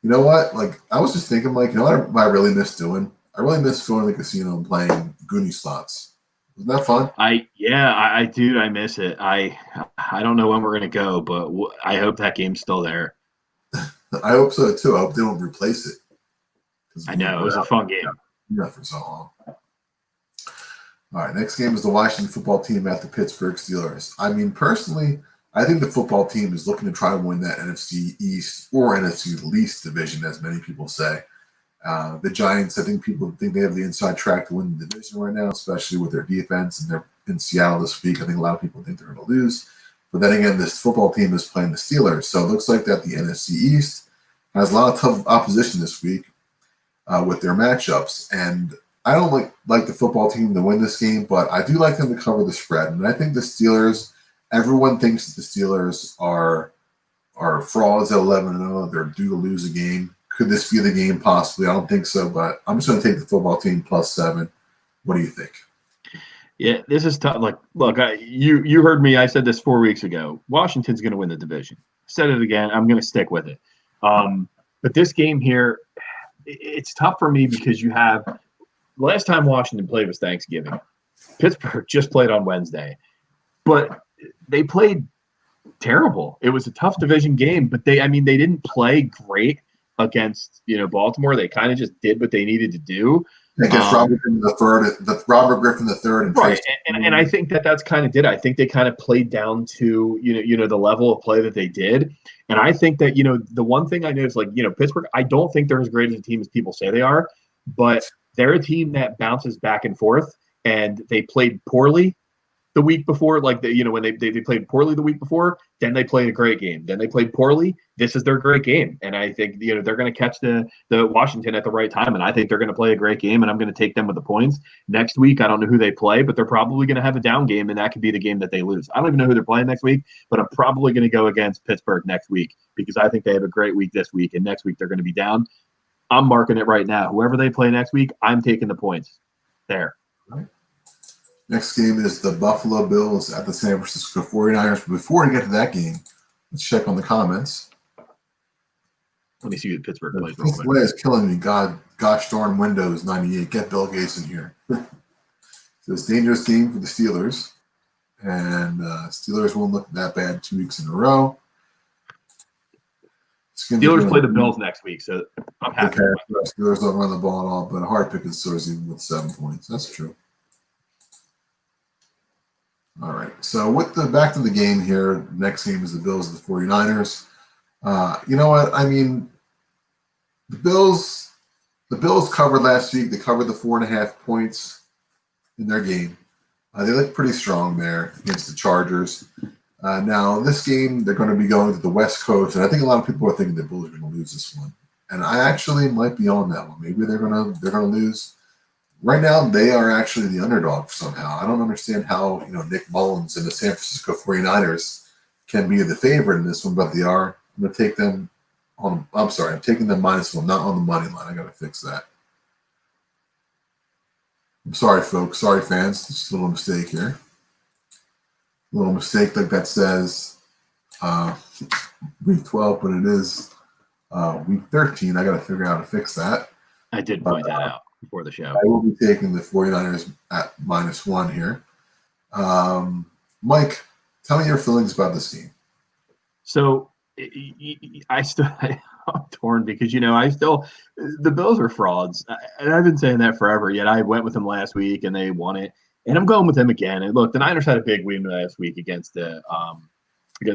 You know what? Like I was just thinking, like, you know what I really miss doing? I really miss going to the casino and playing Goonie slots. Wasn't that fun? I do. I miss it. I don't know when we're gonna go, but I hope that game's still there. I hope so too. I hope they don't replace it. I know it was a fun game. Yeah, for so long. All right, next game is the Washington football team at the Pittsburgh Steelers. I mean, personally, I think the football team is looking to try to win that NFC East or NFC least division, as many people say. The Giants, I think people think they have the inside track to win the division right now, especially with their defense, and they're in Seattle this week. I think a lot of people think they're going to lose. But then again, this football team is playing the Steelers, so it looks like that the NFC East has a lot of tough opposition this week with their matchups. And I don't like the football team to win this game, but I do like them to cover the spread. And I think the Steelers, everyone thinks that the Steelers are frauds at 11-0. They're due to lose a game. Could this be the game? Possibly. I don't think so, but I'm just going to take the football team +7. What do you think? Yeah, this is tough. Like, look, you heard me. I said this 4 weeks ago. Washington's going to win the division. Said it again. I'm going to stick with it. But this game here, it's tough for me because you have – last time Washington played was Thanksgiving. Pittsburgh just played on Wednesday. But they played terrible. It was a tough division game, but they didn't play great against Baltimore. They kind of just did what they needed to do. Against Robert Griffin III, and right, and I think that's kind of did. I think they kind of played down to the level of play that they did, and I think that the one thing I noticed, Pittsburgh, I don't think they're as great as a team as people say they are, but they're a team that bounces back and forth, and they played poorly the week before, when they played poorly the week before, then they played a great game. Then they played poorly. This is their great game. And I think, they're going to catch the Washington at the right time. And I think they're going to play a great game, and I'm going to take them with the points. Next week, I don't know who they play, but they're probably going to have a down game, and that could be the game that they lose. I don't even know who they're playing next week, but I'm probably going to go against Pittsburgh next week because I think they have a great week this week, and next week they're going to be down. I'm marking it right now. Whoever they play next week, I'm taking the points there. Right. Next game is the Buffalo Bills at the San Francisco 49ers. But before we get to that game, let's check on the comments. Let me see who Pittsburgh plays. This way is killing me. Gosh darn Windows 98. Get Bill Gates in here. So it's a dangerous game for the Steelers. And Steelers won't look that bad 2 weeks in a row. Steelers play the Bills next week, so I'm happy. Okay. Steelers don't run the ball at all, but a hard pick is Steelers even with 7 points. That's true. All right, so back to the game here. Next game is the Bills and the 49ers. You know what? I mean, the Bills covered last week. They covered the 4.5 points in their game. They look pretty strong there against the Chargers. Now, this game, they're going to be going to the West Coast, and I think a lot of people are thinking the Bills are going to lose this one. And I actually might be on that one. Maybe they're going to lose. Right now, they are actually the underdog somehow. I don't understand how Nick Mullins and the San Francisco 49ers can be the favorite in this one, but they are. I'm going to take them on. I'm sorry, I'm taking them -1, not on the money line. I got to fix that. I'm sorry, folks. Sorry, fans. Just a little mistake here. A little mistake like that says week 12, but it is week 13. I got to figure out how to fix that. I did point that out before the show. I will be taking the 49ers at -1 here. Mike, tell me your feelings about this game. So I'm torn because, the Bills are frauds. And I've been saying that forever, yet I went with them last week and they won it. And I'm going with them again. And look, the Niners had a big win last week against the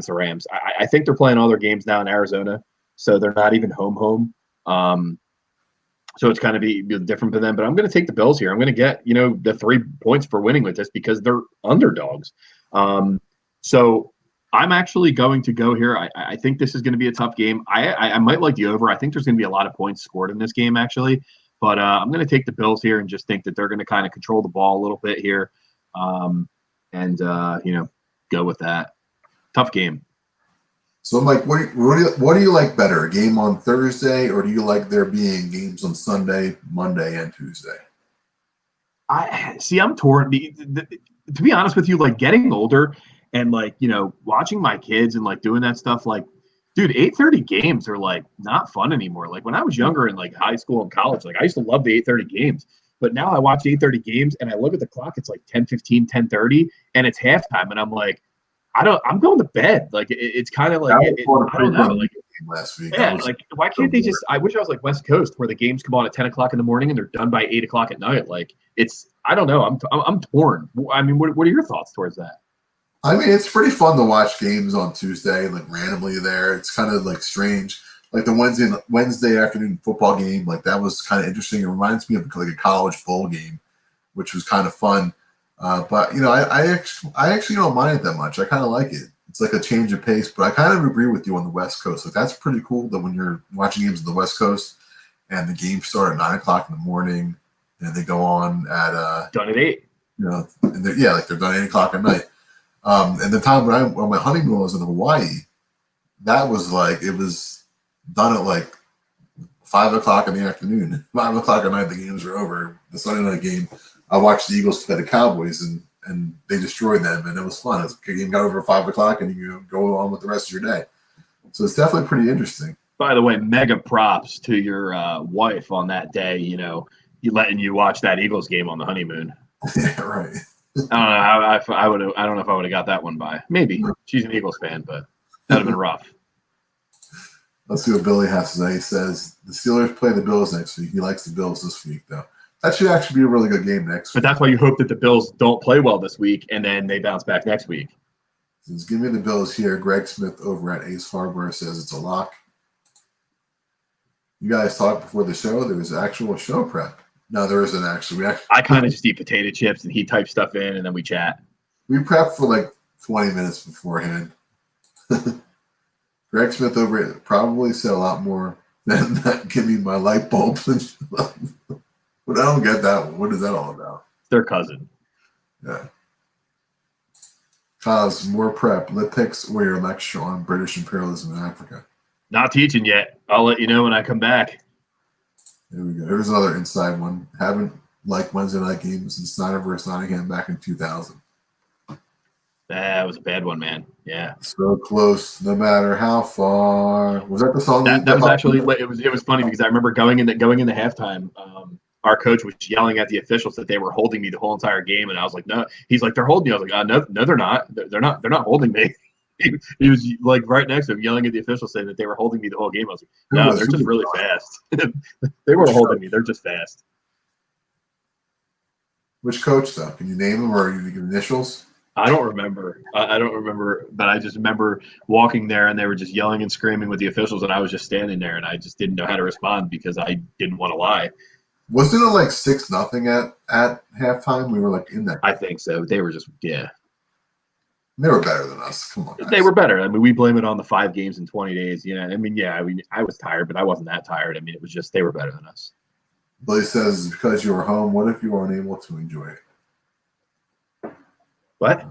Rams. I think they're playing all their games now in Arizona, so they're not even home. So it's kind of be different for them. But I'm going to take the Bills here. I'm going to get, the 3 points for winning with this because they're underdogs. So I'm actually going to go here. I think this is going to be a tough game. I might like the over. I think there's going to be a lot of points scored in this game, actually. But I'm going to take the Bills here and just think that they're going to kind of control the ball a little bit here and go with that. Tough game. So, Mike, what do you like better, a game on Thursday, or do you like there being games on Sunday, Monday, and Tuesday? I'm torn. To be honest with you, getting older and watching my kids and doing that stuff, dude, 8:30 games are not fun anymore. When I was younger in high school and college, I used to love the 8:30 games. But now I watch 8:30 games and I look at the clock, it's 10:15, 10:30, and it's halftime, and I'm I'm going to bed. It's kind of I don't know. game last week. Yeah, like why can't they just? I wish I was like West Coast, where the games come on at 10 o'clock in the morning and they're done by 8 o'clock at night. Like it's, I don't know. I'm torn. I mean, what are your thoughts towards that? I mean, it's pretty fun to watch games on Tuesday, like randomly there. It's kind of like strange. Like the Wednesday afternoon football game, like that was kind of interesting. It reminds me of like a college bowl game, which was kind of fun. But you know, I actually don't mind it that much. I kind of like it. It's like a change of pace. But I kind of agree with you on the West Coast. Like that's pretty cool that when you're watching games on the West Coast and the games start at 9 o'clock in the morning and they go on at Done at 8. you know, and like they're done at 8 o'clock at night. And the time when my honeymoon was in Hawaii, that was like it was done at like 5 o'clock in the afternoon. 5 o'clock at night, the games were over. The Sunday night game, I watched the Eagles play the Cowboys, and they destroyed them, and it was fun. The game got over at 5 o'clock, and you go on with the rest of your day. So it's definitely pretty interesting. By the way, mega props to your wife on that day. You know, letting you watch that Eagles game on the honeymoon. Yeah, right. I don't know. I don't know if I would have got that one by. Maybe she's an Eagles fan, but that'd have been rough. Let's see what Billy has to say. He says the Steelers play the Bills next week. He likes the Bills this week, though. That should actually be a really good game next week. But that's why you hope that the Bills don't play well this week and then they bounce back next week. Says, give me the Bills here. Greg Smith over at Ace Hardware says it's a lock. You guys talked before the show. There was actual show prep. No, there isn't actually. I kind of just eat potato chips and he types stuff in and then we chat. We prepped for like 20 minutes beforehand. Greg Smith over it probably said a lot more than that. Give me my light bulb. But I don't get that one. What is that all about? Their cousin. Yeah. Cause more prep. Lit picks or your lecture on British imperialism in Africa. Not teaching yet. I'll let you know when I come back. There we go. Here's another inside one. Haven't liked Wednesday night games since Snyder versus Nottingham back in 2000. That was a bad one, man. Yeah. So close, no matter how far. Was that the song? That was actually it was funny because I remember going into halftime. Our coach was yelling at the officials that they were holding me the whole entire game, and I was like, "No." He's like, "They're holding me." I was like, "No, they're not. They're not holding me." He was like right next to him, yelling at the officials, saying that they were holding me the whole game. I was like, "No, they're just really fast. They were holding me. They're just fast." Which coach though? Can you name him or you give initials? I don't remember. I don't remember, but I just remember walking there and they were just yelling and screaming with the officials, and I was just standing there and I just didn't know how to respond because I didn't want to lie. Wasn't it like 6-0 at halftime? We were like in that. I think so. They were just They were better than us. Come on, guys. They were better. I mean, we blame it on the 5 games in 20 days. You know, I mean, I was tired, but I wasn't that tired. I mean, it was just they were better than us. Billy says because you were home. What if you were unable to enjoy it? What?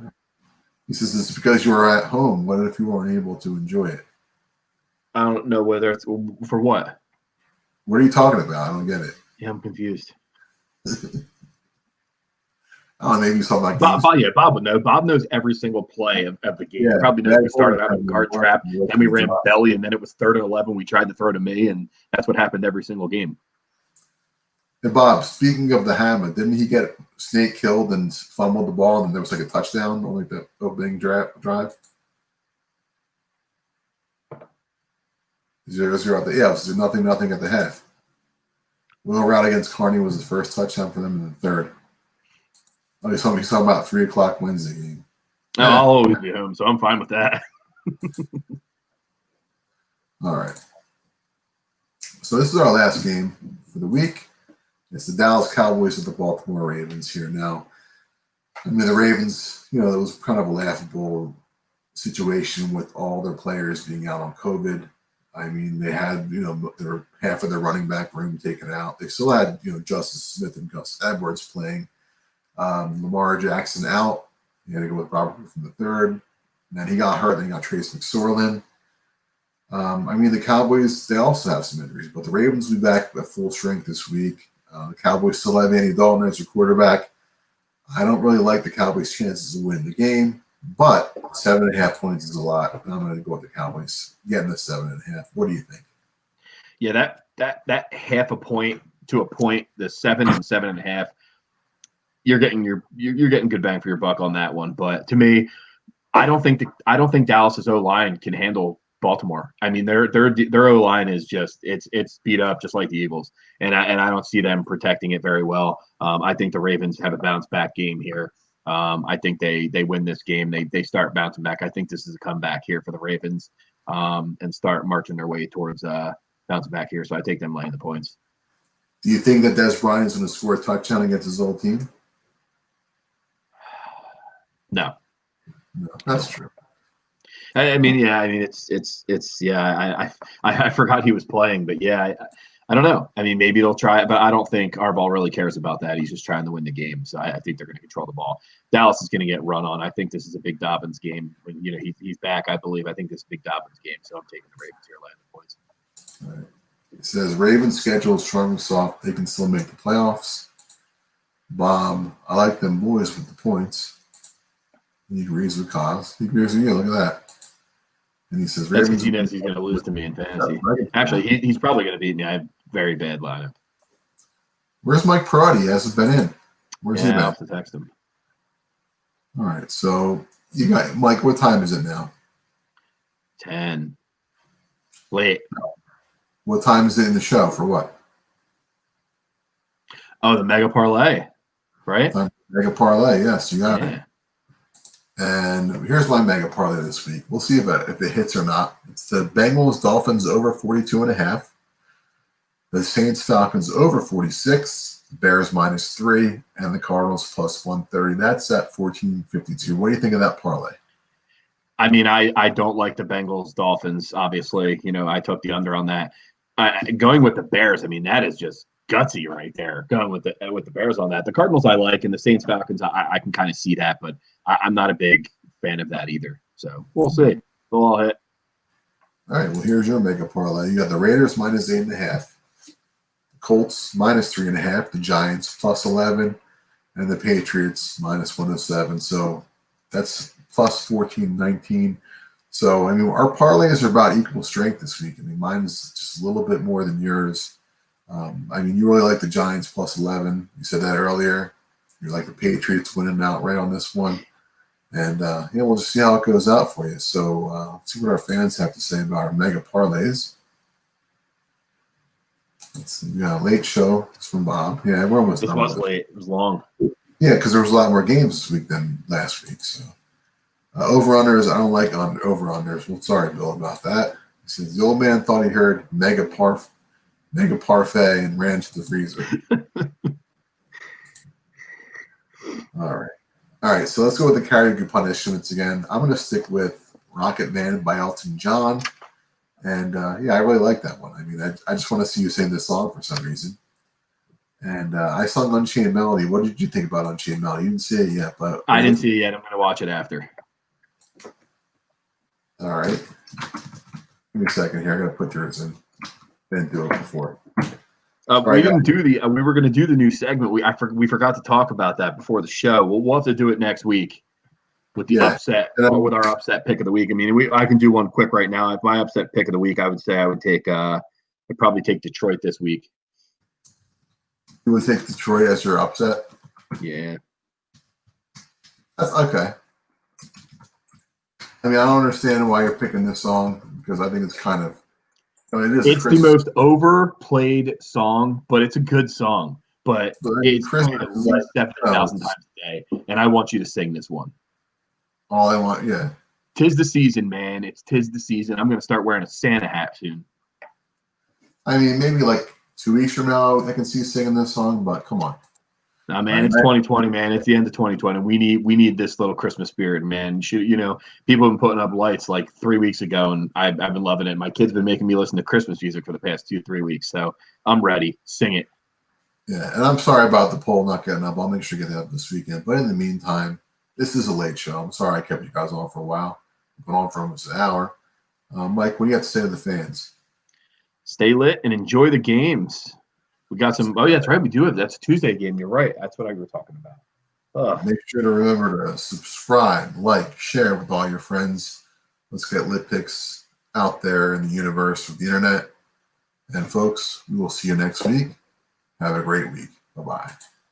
He says it's because you were at home. What if you weren't able to enjoy it? I don't know whether it's for what. What are you talking about? I don't get it. Yeah, I'm confused. Oh, maybe something like Bob would know. Bob knows every single play of the game. Yeah, He probably knows we started out in a guard trap, then we ran belly, and then it was 3rd and 11. We tried to throw to me, and that's what happened every single game. And Bob, speaking of the hammer, didn't he get Snake killed and fumbled the ball, and there was like a touchdown on like the opening drive? 0-0 at the it was 0-0 at the half. Will Route against Carney was the first touchdown for them in the 3rd. Oh, he's talking about 3 o'clock Wednesday game. No, I'll always be home, so I'm fine with that. All right. So this is our last game for the week. It's the Dallas Cowboys and the Baltimore Ravens here now. I mean, the Ravens, it was kind of a laughable situation with all their players being out on COVID. I mean, they had, their half of their running back room taken out. They still had, Justice Smith and Gus Edwards playing. Lamar Jackson out. He had to go with Robert from the 3rd. And then he got hurt. Then he got Trace McSorlin. I mean, the Cowboys, they also have some injuries, but the Ravens will be back at full strength this week. The Cowboys still have Andy Dalton as their quarterback. I don't really like the Cowboys' chances of winning the game, but 7.5 points is a lot. I'm going to go with the Cowboys getting the 7.5. What do you think? Yeah, that half a point to a point, the 7 and 7.5. You're getting good bang for your buck on that one. But to me, I don't think Dallas's O-line can handle Baltimore. I mean, their O line is just it's beat up just like the Eagles, and I don't see them protecting it very well. I think the Ravens have a bounce back game here. I think they win this game. They start bouncing back. I think this is a comeback here for the Ravens, and start marching their way towards bouncing back here. So I take them laying the points. Do you think that Des Bryant is going to score a touchdown against his old team? No, that's true. I mean, it's I forgot he was playing, but yeah, I don't know. I mean, maybe they'll try it, but I don't think Harbaugh really cares about that. He's just trying to win the game, so I think they're going to control the ball. Dallas is going to get run on. I think this is a big Dobbins game. When he's back, I believe. I think this is a big Dobbins game, so I'm taking the Ravens here, laying the points. All right. It says Ravens schedule is strong and soft. They can still make the playoffs. Bomb. I like them boys with the points. He agrees with Cos. He agrees with you. Look at that. And he says Ravens. He knows he's going to lose to me in fantasy. Actually, he's probably going to beat me. I have very bad lineup. Where's Mike Perotti? He hasn't been in. Where's he been? I'll have to text him. All right. So you got Mike. What time is it now? 10. Late. What time is it in the show? For what? Oh, the Mega Parlay, right? Mega Parlay. Yes, you got Yeah. it. And here's my Mega Parlay this week. We'll see if it hits or not. It's the Bengals Dolphins over 42.5. The Saints Falcons over 46. Bears -3, and the Cardinals +130. That's at 14.52. What do you think of that parlay? I mean, I don't like the Bengals Dolphins. Obviously, I took the under on that. Going with the Bears, I mean, that is just gutsy right there. Going with the Bears on that. The Cardinals I like, and the Saints Falcons I can kind of see that, but I'm not a big fan of that either. So we'll see. They'll all hit. All right. Well, here's your Mega Parlay. You got the Raiders -8.5, the Colts -3.5, the Giants +11, and the Patriots -107. So that's +14.19. So, I mean, our parlays are about equal strength this week. I mean, mine's just a little bit more than yours. I mean, you really like the Giants +11. You said that earlier. You like the Patriots winning outright on this one. And, we'll just see how it goes out for you. So, let's see what our fans have to say about our Mega Parlays. Let's see. We got a late show. It's from Bob. Yeah, we're almost done. This was late. It was long. Yeah, because there was a lot more games this week than last week. So, over-unders, I don't like over-unders. Well, sorry, Bill, about that. He says, the old man thought he heard Mega Parfait and ran to the freezer. All right, so let's go with the karaoke punishments again. I'm going to stick with Rocket Man by Elton John. And, I really like that one. I mean, I just want to see you sing this song for some reason. And I sung Unchained Melody. What did you think about Unchained Melody? You didn't see it yet, but I didn't see it yet. I'm going to watch it after. All right. Give me a second here. I got to put yours in. Didn't do it before. We didn't do we were going to do the new segment. We forgot to talk about that before the show. We'll have to do it next week with the upset, or with our upset pick of the week. I mean, I can do one quick right now. If my upset pick of the week, I would say I'd probably take Detroit this week. You would take Detroit as your upset? Yeah. That's okay. I mean, I don't understand why you're picking this song, because I think it's kind of, it's the most overplayed song, but it's a good song. But it's played at least 70,000 times a day, and I want you to sing this one. All I want, yeah. 'Tis the season, man. It's 'tis the season. I'm going to start wearing a Santa hat soon. I mean, maybe like 2 weeks from now, I can see you singing this song, but come on. Nah, man, it's 2020, man. It's the end of 2020. We need this little Christmas spirit, man. People have been putting up lights like 3 weeks ago, and I've been loving it. My kid's been making me listen to Christmas music for the past 2-3 weeks, so I'm ready. Sing it. Yeah, and I'm sorry about the poll not getting up. I'll make sure to get that up this weekend. But in the meantime, this is a late show. I'm sorry I kept you guys on for a while. We've been on for almost an hour. Mike, what do you have to say to the fans? Stay lit and enjoy the games. We got some. Oh, yeah, that's right. We do have. That's a Tuesday game. You're right. That's what I were talking about. Make sure to remember to subscribe, like, share with all your friends. Let's get lit picks out there in the universe of the internet. And folks, we will see you next week. Have a great week. Bye-bye.